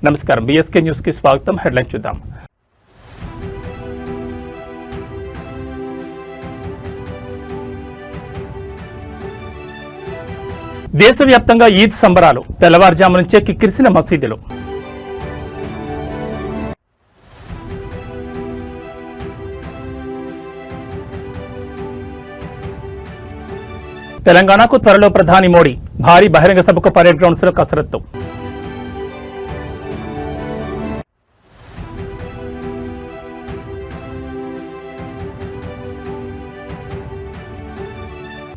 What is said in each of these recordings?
నమస్కారం, BSK news కి స్వాగతం. హెడ్లైన్ చూద్దాం. దేశవ్యాప్తంగా ఈద్ సంబరాలు, తెల్లవారుజాము నుంచే కిక్కిరిసిన మసీదులు. తెలంగాణకు త్వరలో ప్రధాని మోడీ, భారీ బహిరంగ సభకు పరేడ్ గ్రౌండ్స్ లో కసరత్తు.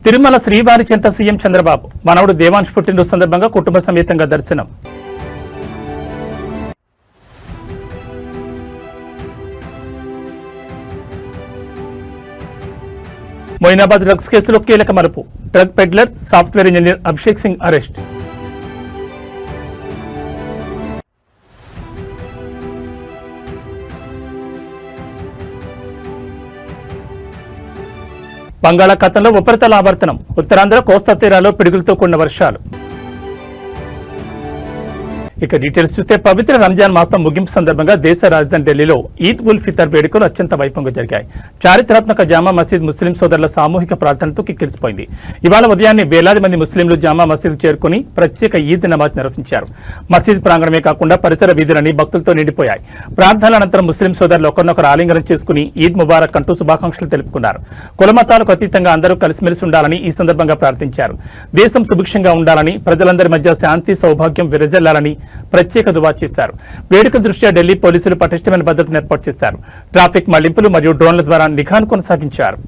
తిరుమల శ్రీవారి చెంత సీఎం చంద్రబాబు, మనవడు దేవాంశ్ పుట్టినరోజు సందర్భంగా కుటుంబ సమేతంగా దర్శనం. మొయినాబాద్ డ్రగ్స్ కేసులో కీలక మలుపు, drug peddler software engineer Abhishek Singh arrest. బంగాళాఖాతంలో ఉపరితల ఆవర్తనం, ఉత్తరాంధ్ర కోస్తా తీరాల్లో పిడుగులతో కూడిన వర్షాలు. ఇక డీటెయిల్స్ చూస్తే పవిత్ర రంజాన్ మాసం ముగింపు సందర్భంగా దేశ రాజధాని ఢిల్లీలో ఈద్ ఉల్ ఫితర్ వేడుకలు అత్యంత వైభవంగా జరిగాయి. చారిత్రాత్మక జామా మసీద్ ముస్లిం సోదరుల సామూహిక ప్రార్థనతో కిక్కిరిసిపోయింది. ఇవాళ ఉదయాన్నే వేలాది మంది ముస్లింలు జామా మసీద్ చేరుకుని ప్రత్యేక ఈద్ నమాజ్ నిర్వహించారు. మసీద్ ప్రాంగణమే కాకుండా పరిసర వీధులన్నీ భక్తులతో నిండిపోయాయి. ప్రార్థనల అనంతరం ముస్లిం సోదరులు ఒకరినొకరు ఆలింగనం చేసుకుని ఈద్ ముబారక్ అంటూ శుభాకాంక్షలు తెలుపుకున్నారు. కులమతాలకు అతీతంగా అందరూ కలిసిమెలిసి ఉండాలని ఈ సందర్భంగా ప్రార్థించారు. దేశం సుభిక్షంగా ఉండాలని, ప్రజలందరి మధ్య శాంతి సౌభాగ్యం విరజల్లాలని ప్రత్యేక దువా చేశారు. వేడుక దృష్ట్యా ఢిల్లీ పోలీసులు పటిష్టమైన భద్రతను ఏర్పాటు చేశారు. ట్రాఫిక్ మళ్లింపులు మరియు డ్రోన్ల ద్వారా నిఘాను కొనసాగించారు.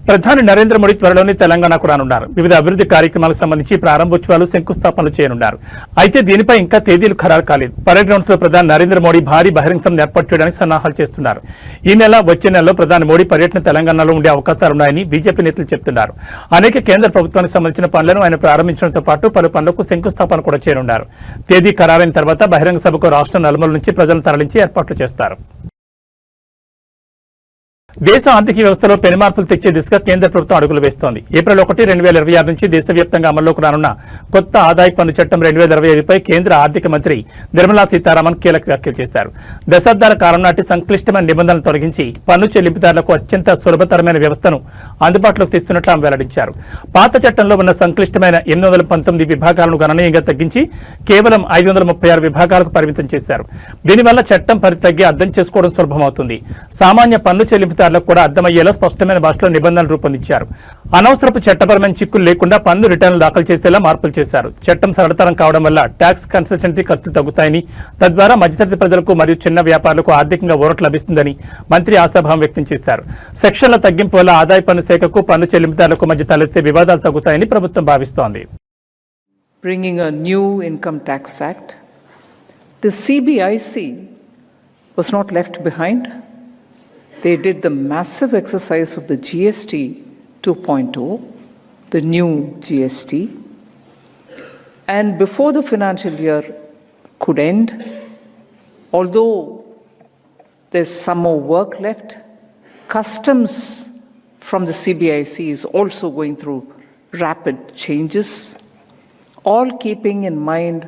ప్రధాని నరేంద్ర మోడీ త్వరలోనే తెలంగాణకు రానున్నారు. వివిధ అభివృద్ధి కార్యక్రమాలకు సంబంధించి ప్రారంభోత్సవాలు, శంకుస్థాపనలు చేయనున్నారు. అయితే దీనిపై ఇంకా తేదీలు ఖరారు కాలేదు. పరేడ్ గ్రౌండ్స్ లో ప్రధాని నరేంద్ర మోడీ భారీ బహిరంగ సభను ఏర్పాటు చేయడానికి సన్నాహాలు చేస్తున్నారు. ఈ నెల వచ్చే నెలలో ప్రధాని మోడీ పర్యటన తెలంగాణలో ఉండే అవకాశాలున్నాయని బీజేపీ నేతలు చెబుతున్నారు. అనేక కేంద్ర ప్రభుత్వానికి సంబంధించిన పనులను ఆయన ప్రారంభించడంతో పాటు పలు పనులకు శంకుస్థాపన కూడా చేయనున్నారు. తేదీ ఖరారైన తర్వాత బహిరంగ సభకు రాష్ట్రం నలుమూల నుంచి ప్రజలను తరలించి ఏర్పాట్లు చేస్తారు. దేశ ఆర్థిక వ్యవస్థలో పెనుమార్పులు తెచ్చే దిశగా కేంద్ర ప్రభుత్వం అడుగులు వేస్తోంది. ఏప్రిల్ 1, 2026 నుంచి దేశవ్యాప్తంగా అమల్లోకి రానున్న కొత్త ఆదాయ పన్ను చట్టం 2025పై కేంద్ర ఆర్థిక మంత్రి నిర్మలా సీతారామన్ కీలక వ్యాఖ్యలు చేశారు. దశాబ్దాల కాలం నాటి సంక్లిష్టమైన నిబంధనలు తొలగించి పన్ను చెల్లింపుదారులకు అత్యంత సులభతరమైన వ్యవస్థను అందుబాటులోకి తెస్తున్నట్లు ఆమె వెల్లడించారు. పాత చట్టంలో ఉన్న సంక్లిష్టమైన 819 విభాగాలను గణనీయంగా తగ్గించి కేవలం 536 విభాగాలకు పరిమితం చేశారు. దీనివల్ల చట్టం పరిధి తగ్గి అర్థం చేసుకోవడం సులభమవుతుంది. సామాన్య పన్ను చెల్లింపుదారులకు కూడా అర్థమయ్యేలా స్పష్టమైన భాషలో నిబంధనలు రూపొందించారు. అనవసరపు చట్టపరమైన చిక్కులు లేకుండా పన్ను రిటర్నులు దాఖలు చేసేలా మార్పులు చేశారు. చట్టం సరళతరం కావడం వల్ల ట్యాక్స్ కన్సల్టెన్సీ ఖర్చులు తగ్గుతాయని, తద్వారా మధ్యతరగతి ప్రజలకు మరియు చిన్న వ్యాపారులకు ఆర్థికంగా ఊరట లభిస్తుందని మంత్రి ఆశాభావం వ్యక్తం చేశారు. సెక్షన్ల తగ్గింపు వల్ల ఆదాయ పన్ను శాఖకు, పన్ను చెల్లింపుదారులకు మధ్య తలెత్తే వివాదాలు తగ్గుతాయని ప్రభుత్వం భావిస్తోంది. Bringing a new income tax act, the CBIC was not left behind. They did the massive exercise of the GST 2.0, the new GST. And before the financial year could end, although there's some more work left, customs from the CBIC is also going through rapid changes, all keeping in mind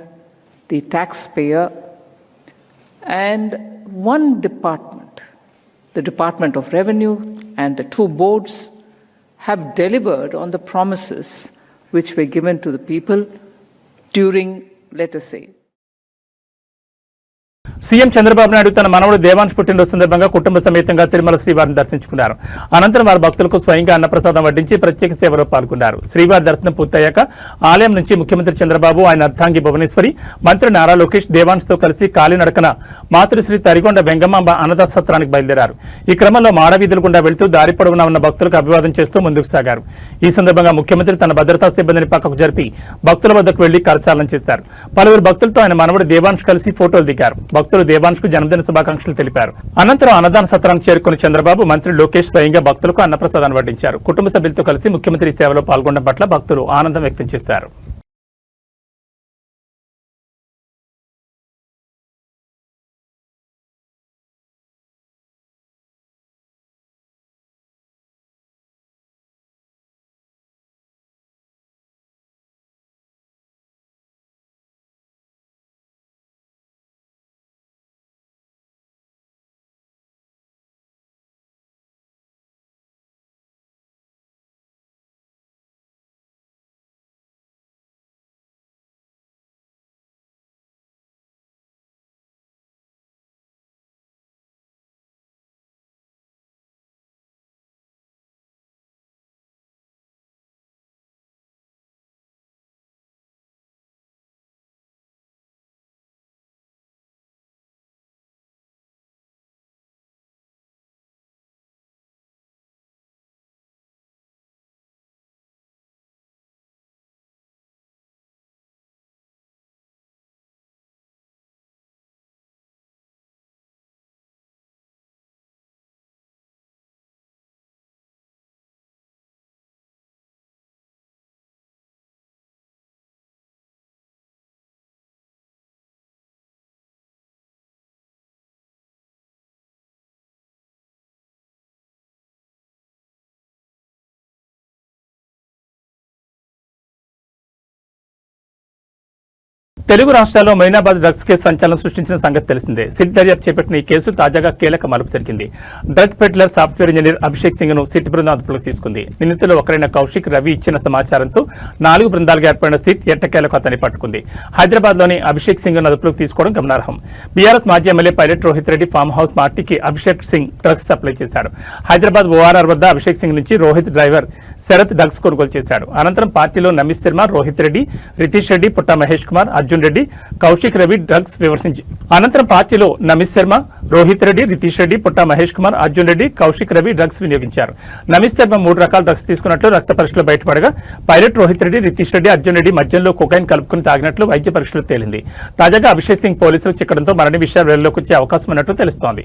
the taxpayer and one department. The Department of Revenue and the two boards have delivered on the promises which were given to the people during, let us say, CM Chandrababu Naidu తన మనవడు దేవాంశ్ పుట్టినరోజు సందర్భంగా కుటుంబ సమేతంగా తిరుమల శ్రీవారిని దర్శించుకున్నారు. అనంతరం వారు భక్తులకు స్వయంగా అన్నప్రసాదం వడ్డించి ప్రత్యేక సేవలో పాల్గొన్నారు. శ్రీవారి దర్శనం పూర్తయ్యాక ఆలయం నుంచి ముఖ్యమంత్రి చంద్రబాబు, ఆయన అర్ధాంగి భువనేశ్వరి, మంత్రి నారా లోకేష్ దేవాంశ్తో కలిసి కాలినడకన మాతృశ్రీ తరిగొండ వెంగమాంబ అన్నదాన సత్రానికి బయలుదేరారు. ఈ క్రమంలో మాడవీధుల గుండా వెళ్తూ దారి పొడవునా ఉన్న భక్తులకు అభివాదం చేస్తూ ముందుకు సాగారు. ఈ సందర్భంగా ముఖ్యమంత్రి తన భద్రతా సిబ్బందిని పక్కకు జరిపి భక్తుల వద్దకు వెళ్లి కరచాలనం చేశారు. పలువురు భక్తులతో ఆయన మనవడు దేవాంశ్ కలిసి ఫోటోలు దిగారు. భక్తులు దేవాంశ్ కు జన్మదిన శుభాకాంక్షలు తెలిపారు. అనంతరం అన్నదాన సత్రానికి చేరుకున్న చంద్రబాబు, మంత్రి లోకేష్ స్వయంగా భక్తులకు అన్నప్రసాదాన్ని వడ్డించారు. కుటుంబ సభ్యులతో కలిసి ముఖ్యమంత్రి సేవలో పాల్గొనడం పట్ల భక్తులు ఆనందం వ్యక్తం చేశారు. తెలుగు రాష్ట్రాల్లో మైనాబాద్ డ్రగ్స్ కేసు సంచలనం సృష్టించిన సంగతి తెలిసిందే. సిట్ దర్యాప్తు చేపట్టిన ఈ కేసు తాజాగా కీలక మలుపు జరిగింది. Drug peddler software engineer Abhishek Singh ను సిట్ బృందం అదుపులోకి తీసుకుంది. నిందితులు ఒకరైన కౌశిక్ రవి ఇచ్చిన సమాచారంతో 4 బృందాలుగా ఏర్పడిన సిట్ ఎట్టకేలకు అతన్ని పట్టుకుంది. హైదరాబాద్ లోని అభిషేక్ సింగ్ ను అదుపులోకి తీసుకోవడం గమనార్హం. బీఆర్ఎస్ మాజీ MLA pilot Rohit Reddy farm house పార్టీకి అభిషేక్ సింగ్ డ్రగ్స్ సప్లై చేశాడు. హైదరాబాద్ ఓఆర్ఆర్ వద్ద అభిషేక్ సింగ్ నుంచి రోహిత్ డ్రైవర్ శరత్ డ్రగ్స్ కొనుగోలు చేశాడు. అనంతరం పార్టీలో నమిత్ శర్మ, రోహిత్ రెడ్డి, రితీష్ రెడ్డి, పుట్టా మహేష్ కుమార్, అర్జున్ రెడ్డి, కౌశిక్ రవి డ్రగ్స్ విమర్శించి అనంతరం పార్టీలో నమిత్ శర్మ, రోహిత్ రెడ్డి, రితీష్ రెడ్డి, పుట్టా మహేష్ కుమార్, అర్జున్ రెడ్డి, కౌశిక్ రవి డ్రగ్స్ వినియోగించారు. నమిత్ శర్మ 3 రకాల డ్రగ్స్ తీసుకున్నట్లు రక్త పరీక్షలు బయటపడగా పైలట్ రోహిత్ రెడ్డి, రితీష్ రెడ్డి, అర్జున్ రెడ్డి మద్యంలో కొకైన్ కలుపుకుని తాగినట్లు వైద్య పరీక్షలు తేలింది. తాజాగా అభిషేక్ సింగ్ పోలీసులు చిక్కడంతో మరిన్ని విషయాలు వెలుగులోకి వచ్చే అవకాశం ఉన్నట్లు తెలుస్తోంది.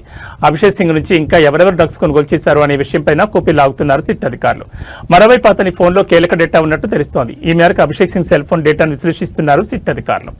అభిషేక్ సింగ్ నుంచి ఇంకా ఎవరెవరు డ్రగ్స్ కొనుగోలు చేశారు అనే విషయంపై కోపీ లాగుతున్నారు సిట్ అధికారులు. మరోవైపు అతని ఫోన్లో కీలక డేటా ఉన్నట్టు తెలుస్తోంది. ఈ మేరకు అభిషేక్ సింగ్ సెల్ ఫోన్ డేటాను విశ్లేషిస్తున్నారు సిట్ అధికారులు.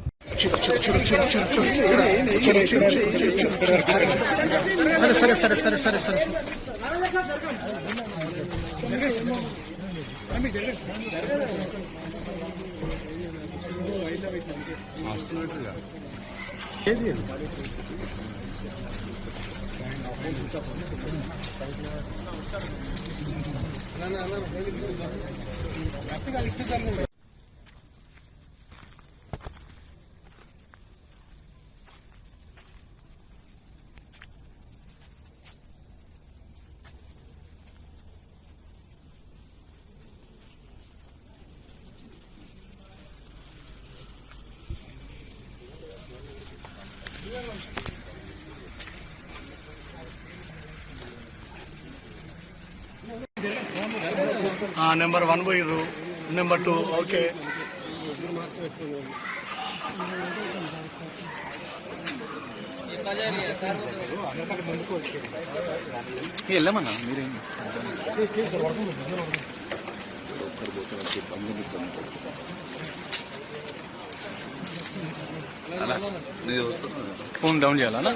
నెంబర్ 1 పోయిర్రు, నెంబర్ 2 ఓకే. వెళ్ళమన్నా మీరేం ఫోన్ డౌన్ చేయాలన్నా.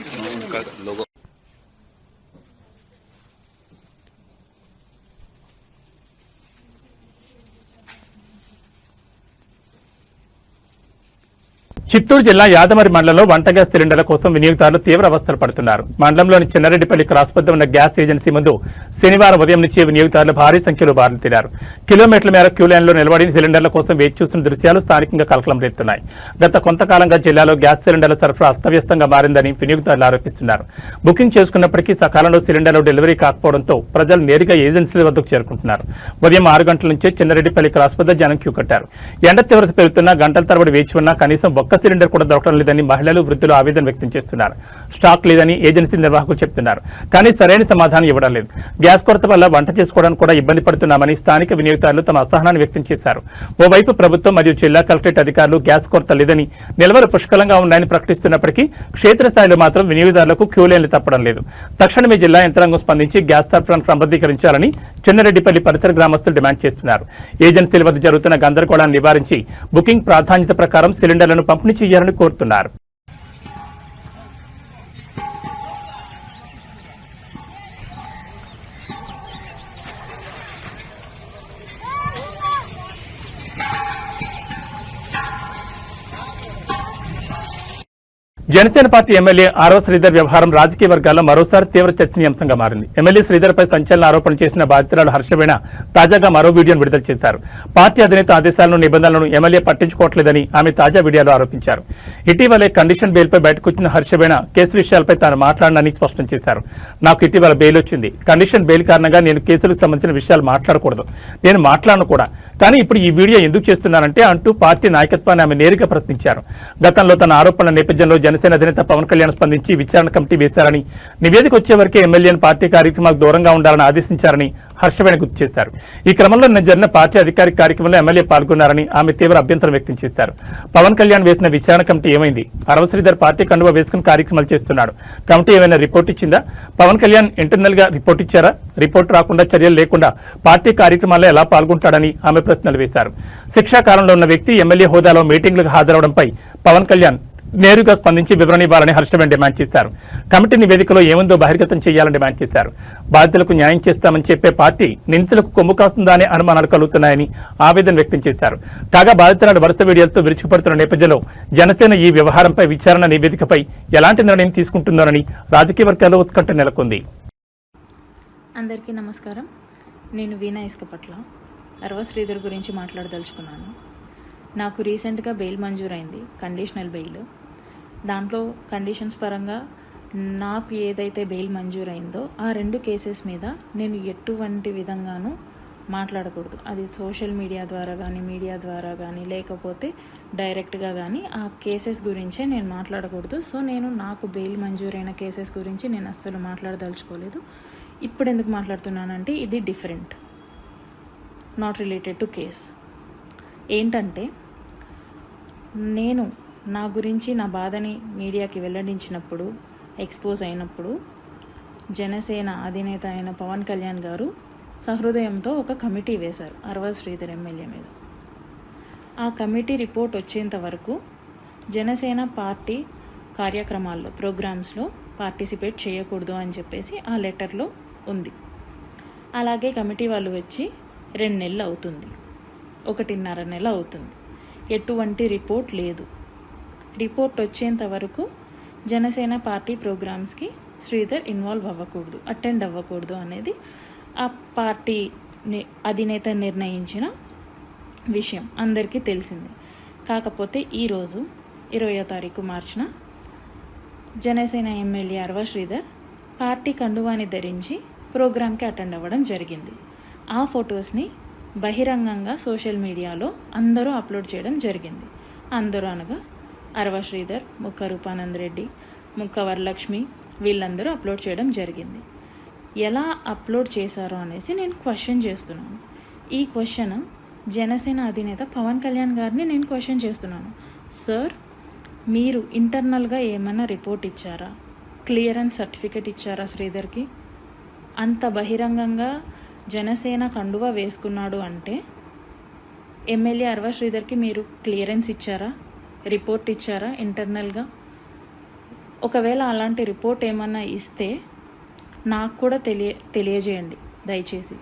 చిత్తూరు జిల్లా యాదమరి మండలంలో వంట గ్యాస్ సిలిండర్ల కోసం వినియోగదారులు తీవ్ర అవస్థలు పడుతున్నారు. మండలంలోని చిన్నారెడ్డిపల్లి క్రాస్ వద్ద ఉన్న గ్యాస్ ఏజెన్సీ ముందు శనివారం ఉదయం నుంచి వినియోగదారులు భారీ సంఖ్యలో బారులు తీరారు. కిలోమీటర్ల మేర క్యూ లైన్లో నిలబడి సిలిండర్ల కోసం వేచి చూస్తున్న దృశ్యాలు స్థానికంగా కలకలం రేపుతున్నాయి. గత కొంతకాలంగా జిల్లాలో గ్యాస్ సిలిండర్ల సరఫరా అస్తవ్యస్తంగా మారిందని వినియోగదారులు ఆరోపిస్తున్నారు. బుకింగ్ చేసుకున్నప్పటికీ సకాలంలో సిలిండర్లు డెలివరీ కాకపోవడంతో ప్రజలు నేరుగా ఏజెన్సీల వద్దకు చేరుకుంటున్నారు. ఉదయం 6 గంటల నుంచే చిన్నారెడ్డిపల్లి క్రాస్ వద్ద జనం క్యూ కట్టారు. ఎండ తీవ్రత పెరుగుతున్నా గంటల తరబడి వేచి ఉన్నా కనీసం ఒక్క సిలిండర్ కూడా దొరకడం లేదని మహిళలు, వృద్ధులు ఆవేదన వ్యక్తం చేస్తున్నారు. స్టాక్ లేదని ఏజెన్సీ నిర్వాహకులు చెప్తున్నారు. కానీ సరైన సమాధానం ఇవ్వడం లేదు. గ్యాస్ కొరత వల్ల వంట చేసుకోవడానికి కూడా ఇబ్బంది పడుతున్నామని స్థానిక వినియోగదారులు తమ అసహనాన్ని వ్యక్తం చేశారు. ఓవైపు ప్రభుత్వం మరియు జిల్లా కలెక్టరేట్ అధికారులు గ్యాస్ కొరత లేదని, నిల్వలు పుష్కలంగా ఉన్నాయని ప్రకటిస్తున్నప్పటికీ క్షేత్రస్థాయిలో మాత్రం వినియోగదారులకు క్యూ లైన్లు తప్పడం లేదు. తక్షణమే జిల్లా యంత్రాంగం స్పందించి గ్యాస్ సరఫరాను క్రమబద్ధీకరించాలని చిన్నారెడ్డిపల్లి పరిసర గ్రామస్తులు డిమాండ్ చేస్తున్నారు. ఏజెన్సీల వద్ద జరుగుతున్న గందరగోళాన్ని నివారించి బుకింగ్ ప్రాధాన్యత ప్రకారం సిలిండర్లను పంపిణీ చేయాలని కోరుతున్నారు. జనసేన పార్టీ ఎమ్మెల్యే ఆర్వ శ్రీధర్ వ్యవహారం రాజకీయ వర్గాల్లో మరోసారి తీవ్ర చర్చనీయాంశంగా మారింది. ఎమ్మెల్యే శ్రీధర్పై సంచలన ఆరోపణలు చేసిన బాధితురాలు హర్షవేణ తాజాగా మరో వీడియోను విడుదల చేశారు. పార్టీ అధినేత ఆదేశాలను, నిబంధనలను ఎమ్మెల్యే పట్టించుకోవట్లేదని ఆమె తాజా వీడియోలో ఆరోపించారు. ఇటీవలే కండిషన్ బెయిల్పై బయటకు వచ్చిన హర్షవేణ కేసు విషయాలపై తాను మాట్లాడనని స్పష్టం చేశారు. నాకు ఇటీవల బెయిల్ వచ్చింది. కండిషన్ బెయిల్ కారణంగా నేను కేసులకు సంబంధించిన విషయాలు మాట్లాడకూడదు. నేను మాట్లాడను కూడా. కానీ ఇప్పుడు ఈ వీడియో ఎందుకు చేస్తున్నానంటే అంటూ పార్టీ నాయకత్వాన్ని ఆమె నేరుగా ప్రశ్నించారు. గతంలో తన ఆరోపణల నేపథ్యంలో జనసేన అధినేత పవన్ కళ్యాణ్ స్పందించి విచారణ కమిటీ వేశారని, నివేదిక వచ్చే వరకే ఎమ్మెల్యేను పార్టీ కార్యక్రమాలకు దూరంగా ఉండాలని ఆదేశించారని హర్షవేణ గుర్తు చేశారు. ఈ క్రమంలో నిన్న జరిగిన పార్టీ అధికారిక కార్యక్రమంలో ఎమ్మెల్యే పాల్గొన్నారని ఆమె తీవ్ర అభ్యంతరం వ్యక్తం చేశారు. పవన్ కళ్యాణ్ వేసిన విచారణ కమిటీ ఏమైంది? ఆర్వ శ్రీధర్ పార్టీ కండువా వేసుకుని కార్యక్రమాలు చేస్తున్నాడు. కమిటీ ఏమైనా రిపోర్ట్ ఇచ్చిందా? పవన్ కళ్యాణ్ ఇంటర్నల్ గా రిపోర్ట్ ఇచ్చారా? రిపోర్ట్ రాకుండా, చర్యలు లేకుండా పార్టీ కార్యక్రమాల్లో ఎలా పాల్గొంటాడని ఆమె ప్రశ్నలు వేశారు. శిక్షాకాలంలో ఉన్న వ్యక్తి ఎమ్మెల్యే హోదాలో మీటింగ్లకు హాజరవడంపై పవన్ కళ్యాణ్ నేరుగా స్పందించి వివరణ ఇవ్వాలని హర్షవేణ డిమాండ్ చేశారు. కమిటీ నివేదికలో ఏముందో బహిర్గతం చేయాలని డిమాండ్ చేశారు. బాధితులకు న్యాయం చేస్తామని చెప్పే పార్టీ నిందితులకు కొమ్ము కాస్తుందా అనే అనుమానాలు కలుగుతున్నాయని ఆవేదన వ్యక్తం చేశారు. కాగా బాధితురాలు వరుస వీడియోలతో విరుచుకుపడుతున్న నేపథ్యంలో జనసేన ఈ వ్యవహారంపై విచారణ నివేదికపై ఎలాంటి నిర్ణయం తీసుకుంటుందోనని రాజకీయ వర్గాల్లో ఉత్కంఠ నెలకొంది. అందరికీ నమస్కారం. నేను వీణా ఇసుకపట్ల అర్వ శ్రీధర్ గురించి మాట్లాడదలుచుకున్నాను. నాకు రీసెంట్గా బెయిల్ మంజూరైంది, కండిషనల్ బెయిల్. దాంట్లో కండిషన్స్ పరంగా నాకు ఏదైతే బెయిల్ మంజూరైందో ఆ 2 కేసెస్ మీద నేను ఎటువంటి విధంగానూ మాట్లాడకూడదు. అది సోషల్ మీడియా ద్వారా కానీ, మీడియా ద్వారా కానీ, లేకపోతే డైరెక్ట్గా కానీ ఆ కేసెస్ గురించే నేను మాట్లాడకూడదు. సో నేను నాకు బెయిల్ మంజూరైన కేసెస్ గురించి నేను అస్సలు మాట్లాడదలుచుకోలేదు. ఇప్పుడు ఎందుకు మాట్లాడుతున్నానంటే ఇది different, not related to case. ఏంటంటే నేను నా గురించి నా బాధని మీడియాకి వెల్లడించినప్పుడు, ఎక్స్పోజ్ అయినప్పుడు జనసేన అధినేత అయిన పవన్ కళ్యాణ్ గారు సహృదయంతో ఒక కమిటీ వేశారు ఆర్వ శ్రీధర్ ఎమ్మెల్యే మీద. ఆ కమిటీ రిపోర్ట్ వచ్చేంత వరకు జనసేన పార్టీ కార్యక్రమాల్లో, ప్రోగ్రామ్స్లో పార్టిసిపేట్ చేయకూడదు అని చెప్పేసి ఆ లెటర్లో ఉంది. అలాగే కమిటీ వాళ్ళు వచ్చి 2 నెలలు అవుతుంది, 1.5 నెల అవుతుంది. ఎటువంటి రిపోర్ట్ లేదు. రిపోర్ట్ వచ్చేంత వరకు జనసేన పార్టీ ప్రోగ్రామ్స్కి శ్రీధర్ ఇన్వాల్వ్ అవ్వకూడదు, అటెండ్ అవ్వకూడదు అనేది ఆ పార్టీ అధినేత నిర్ణయించిన విషయం అందరికీ తెలిసింది. కాకపోతే ఈరోజు 20వ తారీఖు మార్చిన జనసేన ఎమ్మెల్యే అర్వ శ్రీధర్ పార్టీ కండువాని ధరించి ప్రోగ్రామ్కి అటెండ్ అవ్వడం జరిగింది. ఆ ఫొటోస్ని బహిరంగంగా సోషల్ మీడియాలో అందరూ అప్లోడ్ చేయడం జరిగింది. అందరూ అనగా అర్వ శ్రీధర్, ముక్క రూపానంద్ రెడ్డి, ముక్క వరలక్ష్మి వీళ్ళందరూ అప్లోడ్ చేయడం జరిగింది. ఎలా అప్లోడ్ చేశారో అనేసి నేను క్వశ్చన్ చేస్తున్నాను. ఈ క్వశ్చన్ జనసేన అధినేత పవన్ కళ్యాణ్ గారిని నేను క్వశ్చన్ చేస్తున్నాను. సార్, మీరు ఇంటర్నల్గా ఏమైనా రిపోర్ట్ ఇచ్చారా? క్లియరెన్స్ సర్టిఫికెట్ ఇచ్చారా శ్రీధర్కి? అంత బహిరంగంగా జనసేన కండువా వేసుకున్నాడు అంటే ఎమ్మెల్యే అర్వ శ్రీధర్కి మీరు క్లియరెన్స్ ఇచ్చారా? రిపోర్ట్ ఇచ్చారా ఇంటర్నల్గా? ఒకవేళ అలాంటి రిపోర్ట్ ఏమన్నా ఇస్తే నాకు కూడా తెలియజేయండి దయచేసి.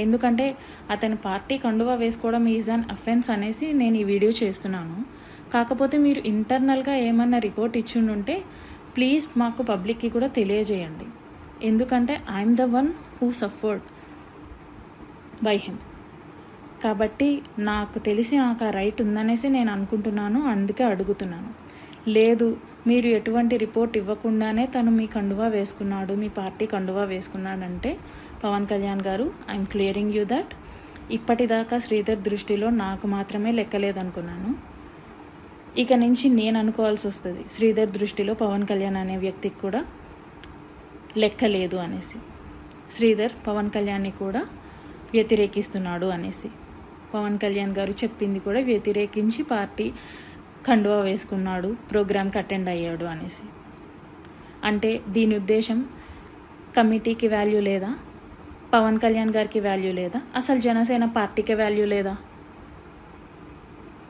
ఎందుకంటే అతని పార్టీ కండువా వేసుకోవడం ఈజ్ అన్ అఫెన్స్ అనేసి నేను ఈ వీడియో చేస్తున్నాను. కాకపోతే మీరు ఇంటర్నల్గా ఏమన్నా రిపోర్ట్ ఇచ్చిండుంటే ప్లీజ్ మాకు పబ్లిక్కి కూడా తెలియజేయండి. ఎందుకంటే I'm the one who suffered by him. కాబట్టి నాకు తెలిసి నాకు ఆ రైట్ ఉందనేసి నేను అనుకుంటున్నాను, అందుకే అడుగుతున్నాను. లేదు మీరు ఎటువంటి రిపోర్ట్ ఇవ్వకుండానే తను మీ కండువా వేసుకున్నాడు, మీ పార్టీ కండువా వేసుకున్నాడంటే పవన్ కళ్యాణ్ గారు, ఐఎమ్ క్లియరింగ్ యూ దట్ ఇప్పటిదాకా శ్రీధర్ దృష్టిలో నాకు మాత్రమే లెక్కలేదనుకున్నాను. ఇక నుంచి నేను అనుకోవాల్సి వస్తుంది శ్రీధర్ దృష్టిలో పవన్ కళ్యాణ్ అనే వ్యక్తికి కూడా లెక్క లేదు అనేసి. శ్రీధర్ పవన్ కళ్యాణ్ని కూడా వ్యతిరేకిస్తున్నాడు అనేసి. పవన్ కళ్యాణ్ గారు చెప్పింది కూడా వ్యతిరేకించి పార్టీ కండువా వేసుకున్నాడు, ప్రోగ్రామ్కి అటెండ్ అయ్యాడు అనేసి. అంటే దీని ఉద్దేశం కమిటీకి వాల్యూ లేదా, పవన్ కళ్యాణ్ గారికి వాల్యూ లేదా, అసలు జనసేన పార్టీకి వాల్యూ లేదా?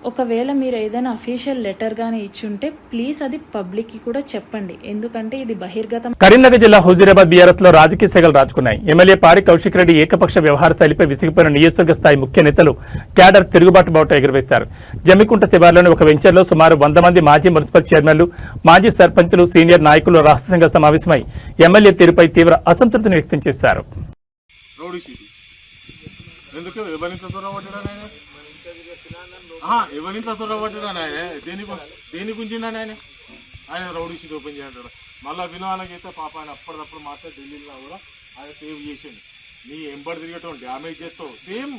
ఒకవేళ మీరు ఏదైనా అఫీషియల్ లెటర్ గానీ ఇచ్చుంటే ప్లీజ్ అది పబ్లిక్కి కూడా చెప్పండి. ఎందుకంటే ఇది బహిర్గతం. కరీంనగర్ జిల్లా హుజూరాబాద్ బీఆర్ఎస్ లో రాజకీయ సెగలు రాజుకున్నాయి. ఎమ్మెల్యే పారి కౌశిక్ రెడ్డి ఏకపక్ష వ్యవహార శైలిపై విసిగిపోయిన నియోజకవర్గ స్థాయి ముఖ్య నేతలు క్యాడర్ తిరుగుబాటు బావుట ఎగురవేశారు. జమ్మికుంట శివార్లోని ఒక వెంచర్లో సుమారు 100 మంది మాజీ మున్సిపల్ చైర్మన్లు, మాజీ సర్పంచులు, సీనియర్ నాయకులు రహస్యంగా సమావేశమై ఎమ్మెల్యే తీరుపై తీవ్ర అసంతృప్తిని వ్యక్తం చేశారు. ఎవరింట్లో తొడగొట్టాడు ఆయన దేని గురించిండు ఆయన రౌడీ షీట్ ఓపెన్ చేయంటాడు. మళ్ళీ వినోదానికి అయితే పాప ఆయన అప్పటిదప్పుడు మాత్రం ఢిల్లీలో కూడా ఆయన సేవ్ చేసిండు. నీ ఎంబడి తిరిగటం డ్యామేజ్ చేస్తావు, సేమ్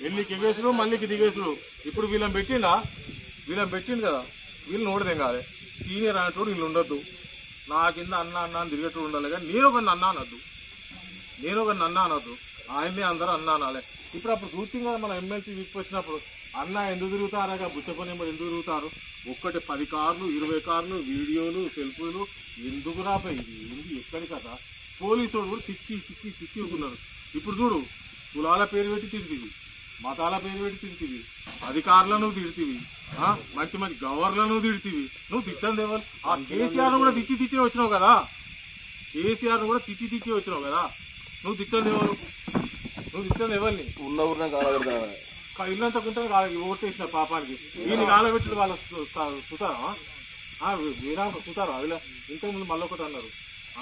ఎల్లికి ఎగేసుడు మళ్ళీకి దిగేసుడు. ఇప్పుడు వీళ్ళని పెట్టిండు కదా, వీళ్ళు నోడదేం కాదు. సీనియర్ అనేటోడు వీళ్ళు ఉండొద్దు, నా కింద అన్న అని తిరిగేటోడు ఉండాలి. కానీ నేను ఒక అన్న అనొద్దు, ఆయన్ని అందరూ అన్న అనాలి. అప్పుడు చూస్తుంది కదా మన ఎమ్మెల్సీ వీక్ వచ్చినప్పుడు అన్న ఎందుకు తిరుగుతారా, బుచ్చపని ఎందుకు తిరుగుతారు? 10 కార్లు 20 కార్లు వీడియోలు సెల్ఫీలు ఎందుకు రాపోయి ఏంది ఎక్కడి కదా. పోలీసు కూడా తిచ్చి ఊకున్నారు. ఇప్పుడు చూడు, కులాల పేరు పెట్టి తిడుతుంది, మతాల పేరు పెట్టి తిడుతుంది, అధికారులను తిడుతుంది, మంచి గవర్నర్లను తిడుతుంది. నువ్వు తిట్టంది ఎవరు? ఆ కేసీఆర్ కూడా తిచ్చి వచ్చినావు కదా, నువ్వు తిట్టంది ఎవరు? ఎవరిని ఉన్న ఊరిన ఇల్లంతా కుంటే ఓటేసిన పాపానికి వీళ్ళు కాలబెట్టి వాళ్ళ సుతారా సుతారా అదిలా. ఇంతకుముందు మళ్ళీ ఒకటి అన్నారు,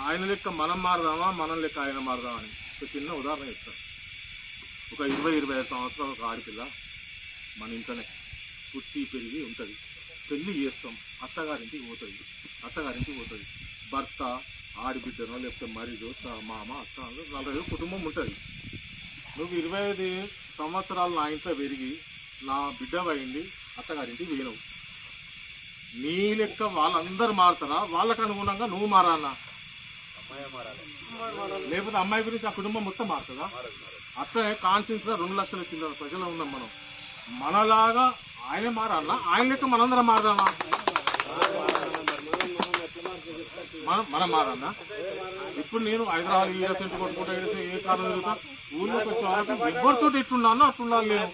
ఆయన లెక్క మనం మారదామా, మనం లెక్క ఆయన మారదామా అని. ఒక చిన్న ఉదాహరణ చెప్తాను. ఒక 20-25 సంవత్సరాల ఒక ఆడపిల్ల మన ఇంట్లోనే పుట్టి పెరిగి ఉంటుంది. పెళ్లి చేస్తాం, అత్తగారింటికి పోతుంది. భర్త ఆడిబిడ్డనో లేకపోతే మరిదో మామ అత్త 40 కుటుంబం ఉంటుంది. నువ్వు 25 సంవత్సరాలు నా ఇంట్లో పెరిగి నా బిడ్డ అయింది, అత్తగారింటికి పోయినవు. నీ లెక్క వాళ్ళందరూ మారుతారా? వాళ్ళకు అనుగుణంగా నువ్వు మారాలన్నా, లేకపోతే అమ్మాయి గురించి ఆ కుటుంబం మొత్తం మారుతుందా? అట్లనే కాన్షియన్స్ గా 2 లక్షల చిల్లర ప్రజలు ఉన్నాం మనం. మనలాగా ఆయన మారాలన్నా, ఆయన లెక్క మనందరం మారదామా? మనం మారన్నా. ఇప్పుడు నేను హైదరాబాద్ సెంటర్ కొట్టుకుంటా ఏ కాలం తిరుగుతా, ఊళ్ళోకి వచ్చే వాళ్ళకి ఎవరితో ఎట్లున్నానో అట్లుండాలి. నేను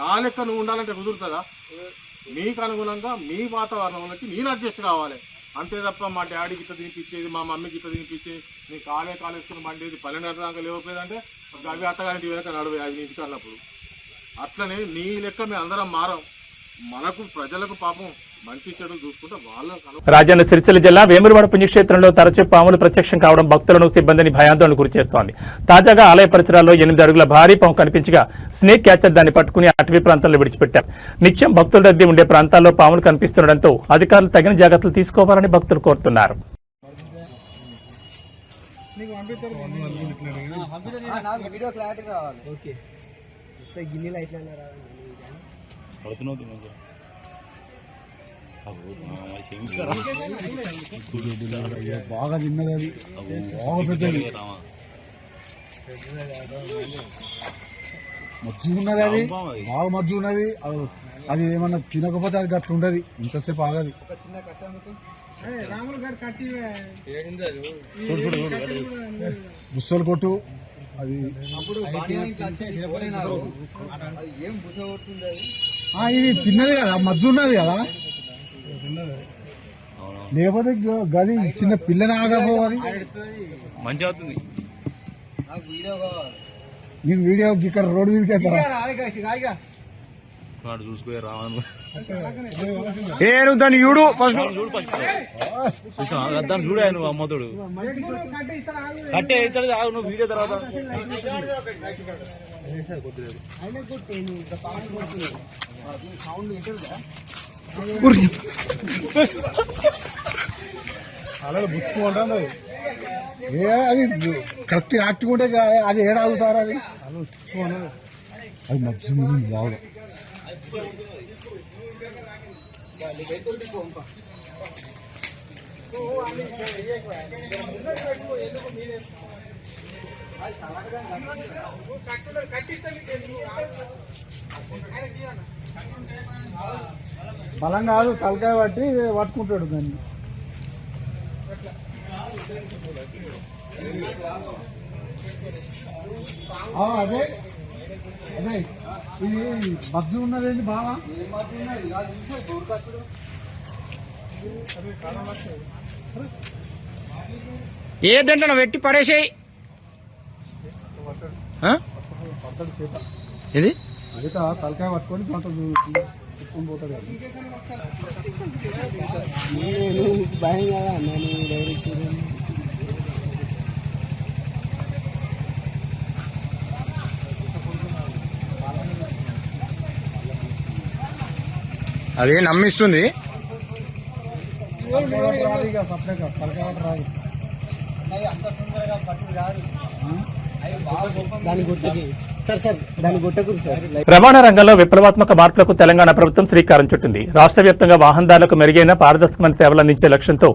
నా లెక్క నువ్వు ఉండాలంటే కుదురుతుందా? మీకు అనుగుణంగా మీ వాతావరణంలోకి నేను అడ్జస్ట్ కావాలి అంతే తప్ప మా డాడీకి ఇట్లా తినిపించేది, మా మమ్మీకి ఇట్లా తినిపించేది, నీ కాలేసుకుని మండేది 12 దాకా లేకపోయేదంటే అవి అత్తగారింటి వెనక 45 నుంచి కన్నప్పుడు. అట్లనే నీ లెక్క మేము అందరం మారం. మనకు ప్రజలకు పాపం మంచి చెడు చూసుకుంటే వాళ్ళు. రాజన్న సిరిసిల్ల జిల్లా వేములవాడ పుణ్యక్షేత్రంలో తరచూ పాములు ప్రత్యక్షం కావడం భక్తులను, సిబ్బందిని భయాందోళన గురిచేస్తోంది. తాజాగా ఆలయ పరిసరాల్లో 8 అడుగుల భారీ పాము కనిపించగా స్నేక్ క్యాచర్ దాన్ని పట్టుకుని అటవీ ప్రాంతంలో విడిచిపెట్టారు. నిత్యం భక్తుల రద్దీ ఉండే ప్రాంతాల్లో పాములు కనిపిస్తుండటంతో అధికారులు తగిన జాగ్రత్తలు తీసుకోవాలని భక్తులు కోరుతున్నారు. బాగా తిన్నది, అది బాగా పెద్దది, మజ్జున్నది, అది బాగా మజ్జున్నది. అది ఏమన్నా తినకపోతే అది గట్ల ఉండదు, ఇంతసేపు ఆగది. బుස්සలు కొట్టు అది ఇది తిన్నది కదా, మజ్జు ఉన్నది కదా. లేకపోతే గది చిన్న పిల్లని ఆగపోవాలి. మంచి అవుతుంది. నీకు వీడియో ఇక్కడ రోడ్డు మీదకి వెళ్తారా? వాడు చూసుకో రావను నువ్వు దాన్ని చూడు ఫస్ట్ దాన్ని చూడే నువ్వు అమ్మతోడు కట్టే అవుతాడు ఆగు నువ్వు వీడియో తర్వాత అలా బుచ్చుకుంటాను అది కరెక్ట్ యాక్టివ్ ఉంటే అది ఏడాగు సార్ అది అది మధ్య బాగా బలం కాదు తలకాయ పట్టి పట్టుకుంటాడు దాన్ని అదే అదే ఇది మధ్య ఉన్నదేంటి బాగా ఏ దాంట్లో పెట్టి పడేసేయి ఇది అదిట తలకాయ పట్టుకొని దాంట్లో తిప్పుకొని పోతాడు భయం కదా నేను డైరెక్ట్ అదే నమ్మిస్తుంది రవాణా రంగంలో విప్లవాత్మక మార్పులకు తెలంగాణ ప్రభుత్వం శ్రీకారం చుట్టింది. రాష్ట్ర వ్యాప్తంగా వాహనదారులకు మెరుగైన పారదర్శకమైన సేవలు అందించే లక్ష్యంతో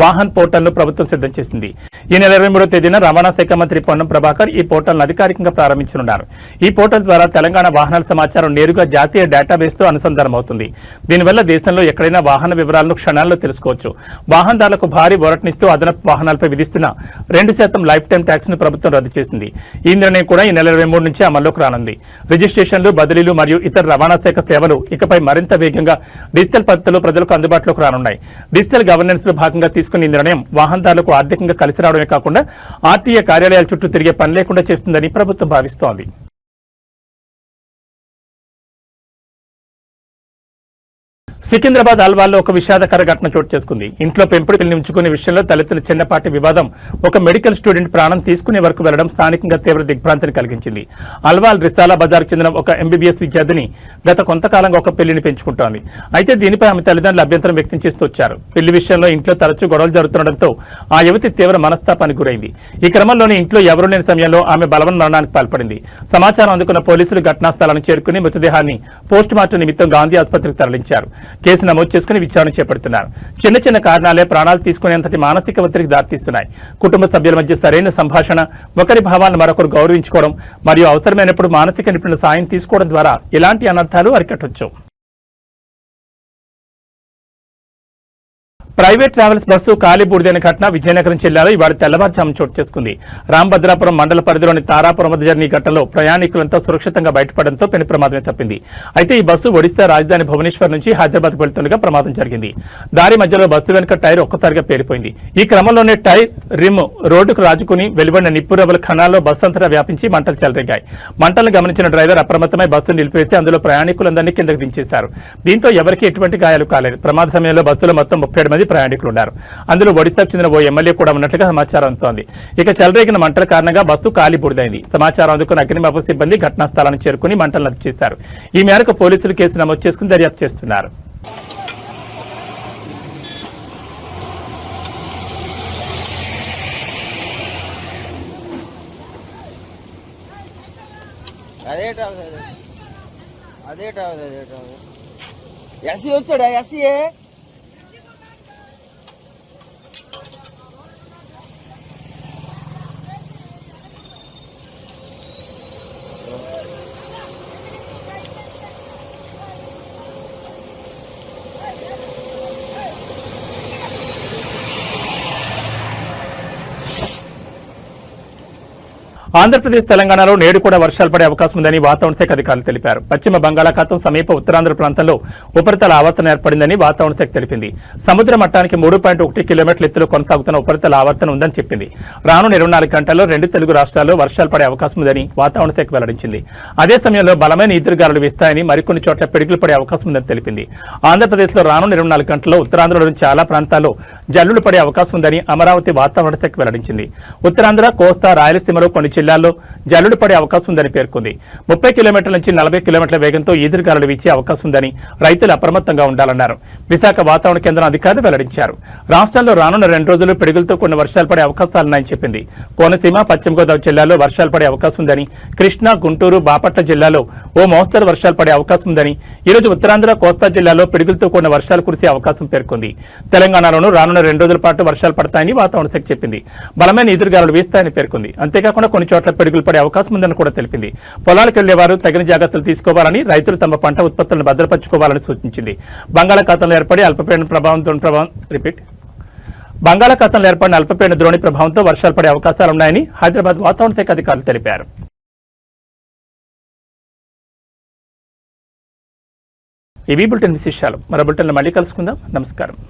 వాహన్ పోర్టల్ను ప్రభుత్వం సిద్ధం చేసింది. ఈ నెల 23వ తేదీన రవాణా శాఖ మంత్రి పొన్నం ప్రభాకర్ ఈ పోర్టల్ను అధికారికంగా ప్రారంభించనున్నారు. ఈ పోర్టల్ ద్వారా తెలంగాణ వాహనాల సమాచారం నేరుగా జాతీయ డేటాబేస్తో అనుసంధానమవుతుంది. దీనివల్ల దేశంలో ఎక్కడైనా వాహన వివరాలను క్షణాల్లో తెలుసుకోవచ్చు. వాహనదారులకు భారీ ఊరటనిస్తూ అదనపు వాహనాలపై విధిస్తున్న 2% లైఫ్ టైం ట్యాక్స్ ను ప్రభుత్వం రద్దు చేసింది. ఈ నిర్ణయం కూడా ఈ నెల 23 నుంచి అమల్లోకి రానుంది. రిజిస్ట్రేషన్లు, బదిలీలు మరియు ఇతర రవాణా శాఖ సేవలు ఇకపై మరింత వేగంగా డిజిటల్ పద్ధతిలో ప్రజలకు అందుబాటులోకి రానున్నాయి. డిజిటల్ గవర్నెన్స్ లో భాగంగా తీసుకున్న ఈ నిర్ణయం వాహనదారులకు ఆర్థికంగా కలిసి రావడమే కాకుండా ఆర్టీఏ కార్యాలయాల చుట్టూ తిరిగే పని లేకుండా చేస్తుందని ప్రభుత్వం భావిస్తోంది. సికింద్రాబాద్ అల్వాల్లో ఒక విషాదకర ఘటన చోటు చేసుకుంది. ఇంట్లో పెంపుడు పిల్లిని ఉంచుకునే విషయంలో తలెత్తిన చిన్నపాటి వివాదం ఒక మెడికల్ స్టూడెంట్ ప్రాణం తీసుకునే వరకు వెళ్లడం స్థానికంగా తీవ్ర దిగ్భ్రాంతిని కలిగించింది. అల్వాల్ రిసాలా బజార్కు చెందిన ఒక ఎంబీబీఎస్ విద్యార్థిని గత కొంతకాలంగా ఒక పెళ్లిని పెంచుకుంటోంది. అయితే దీనిపై ఆమె తల్లిదండ్రులు అభ్యంతరం వ్యక్తం చేస్తూ వచ్చారు. పెళ్లి విషయంలో ఇంట్లో తరచూ గొడవలు జరుగుతుండటంతో ఆ యువతి తీవ్ర మనస్తాపానికి గురైంది. ఈ క్రమంలోనే ఇంట్లో ఎవరూ లేని సమయంలో ఆమె బలవన్ మరణానికి పాల్పడింది. సమాచారం అందుకున్న పోలీసులు ఘటనా స్థలానికి చేరుకుని మృతదేహాన్ని పోస్టుమార్టం నిమిత్తం గాంధీ ఆసుపత్రికి తరలించారు. కేసు నమోదు చేసుకుని విచారణ చేపడుతున్నారు. చిన్న చిన్న కారణాలే ప్రాణాలు తీసుకునేంతటి మానసిక ఒత్తిడికి దారితీస్తున్నాయి. కుటుంబ సభ్యుల మధ్య సరైన సంభాషణ, ఒకరి భావాలను మరొకరు గౌరవించుకోవడం మరియు అవసరమైనప్పుడు మానసిక నిపుణుల సాయం తీసుకోవడం ద్వారా ఇలాంటి అనర్థాలు అరికట్టవచ్చు. ప్రైవేట్ ట్రావెల్స్ బస్సు కాలి బూడిదైన ఘటన విజయనగరం జిల్లాలో ఇవాళ తెల్లవారుజామున చోటు చేసుకుంది. రాంభద్రాపురం మండల పరిధిలోని తారాపురం వద్ద జరిగిన ఈ ఘటనలో ప్రయాణికులంతా సురక్షితంగా బయటపడడంతో పెను ప్రమాదమే తప్పింది. అయితే ఈ బస్సు ఒడిశా రాజధాని భువనేశ్వర్ నుంచి హైదరాబాద్ వెళ్తుండగా ప్రమాదం జరిగింది. దారి మధ్యలో బస్సు వెనుక టైర్ ఒక్కసారిగా పేలిపోయింది. ఈ క్రమంలోనే టైర్ రిమ్ రోడ్డుకు రాజుకుని వెలువడిన నిప్పురవ్వల ఖనాల్లో బస్సు అంతటా వ్యాపించి మంటలు చెలరేగాయి. మంటలను గమనించిన డ్రైవర్ అప్రమత్తమై బస్సును నిలిపివేసి అందులో ప్రయాణికులందరినీ కిందకు దించేశారు. దీంతో ఎవరికీ ఎటువంటి గాయాలు కాలేదు. ప్రమాద సమయంలో బస్సులో మొత్తం 37 మంది ప్రయాణికులు ఉన్నారు. అందులో ఒడిశాకు చెందిన ఓ ఎమ్మెల్యే కూడా ఉన్నట్లుగా సమాచారం అందుతోంది. ఇక చెలరేగిన మంటల కారణంగా బస్సు కాలి బూడిదైంది. సమాచారం అందుకున్న అగ్నిమాపక సిబ్బంది ఘటనా స్థలానికి చేరుకుని మంటలను అదుపు చేశారు. ఈ మేరకు పోలీసులు కేసు నమోదు చేసుకుని దర్యాప్తు చేస్తున్నారు. వచ్చాడా ఎస్సీఏ ఆంధ్రప్రదేశ్ తెలంగాణలో నేడు కూడా వర్షాలు పడే అవకాశం ఉందని వాతావరణ శాఖ అధికారులు తెలిపారు. పశ్చిమ బంగాళాఖాతం సమీప ఉత్తరాంధ్ర ప్రాంతంలో ఉపరితల ఆవర్తనం ఏర్పడిందని వాతావరణ శాఖ తెలిపింది. సముద్ర మట్టానికి 3.1 కిలోమీటర్ల ఎత్తులో కొనసాగుతున్న ఉపరితల ఆవర్తనం ఉందని చెప్పింది. రానున్న 24 గంటల్లో 2 తెలుగు రాష్ట్రాల్లో వర్షాలు పడే అవకాశం ఉందని వాతావరణ శాఖ వెల్లడించింది. అదే సమయంలో బలమైన ఈదురుగాలులు వీస్తాయని, మరికొన్ని చోట్ల పిడుగులు పడే అవకాశం ఉందని తెలిపింది. ఆంధ్రప్రదేశ్లో రానున్న 24 గంటల్లో ఉత్తరాంధ్రలోని చాలా ప్రాంతాల్లో జల్లులు పడే అవకాశం ఉందని అమరావతి వాతావరణ శాఖ వెల్లడించింది. ఉత్తరాంధ్ర, కోస్తా, రాయలసీమలో కొన్ని జిల్లాల్లో జల్లులు పడే అవకాశం ఉందని పేర్కొంది. 30 కిలోమీటర్ల నుంచి 40 కిలోమీటర్ల వేగంతో ఈదురుగాలులు వీచే అవకాశం ఉందని రైతులు అప్రమత్తంగా ఉండాలన్నారు. విశాఖ వాతావరణ కేంద్రం అధికారులు వెల్లడించారు. రాష్ట్రంలో రానున్న 2 రోజులు పిడుగులతో కొన్ని వర్షాలు పడే అవకాశాలున్నాయని చెప్పింది. కోనసీమ, పశ్చిమ గోదావరి జిల్లాలో వర్షాలు పడే అవకాశం ఉందని, కృష్ణా, గుంటూరు, బాపట్ల జిల్లాలో ఓ మోస్తరు వర్షాలు పడే అవకాశం ఉందని, ఈరోజు ఉత్తరాంధ్ర, కోస్తా జిల్లాలో పిడుగులతో కూడిన వర్షాలు కురిసే అవకాశం పేర్కొంది. తెలంగాణలోనూ రానున్న 2 రోజుల పాటు వర్షాలు పడతాయని వాతావరణ శాఖ చెప్పింది. బలమైన ఈదురుగాలులు వీస్తాయని పేర్కొంది. అంతేకాకుండా కొన్ని చోట్ల పిడుగులు పడే అవకాశం ఉందని కూడా తెలిపింది. పొలాలకు వెళ్లేవారు తగిన జాగ్రత్తలు తీసుకోవాలని, రైతులు తమ పంట ఉత్పత్తులను భద్రపరచుకోవాలని సూచించింది. బంగాళాఖాతంలో ఏర్పడిన అల్పపీడన ద్రోణి ప్రభావంతో వర్షాలు పడే అవకాశాలున్నాయని హైదరాబాద్ వాతావరణ శాఖ అధికారులు తెలిపారు. ఇవి బులెటిన్ విశేషాలు. మరో బులెటిన్లో మళ్ళీ కలుసుకుందాం. నమస్కారం.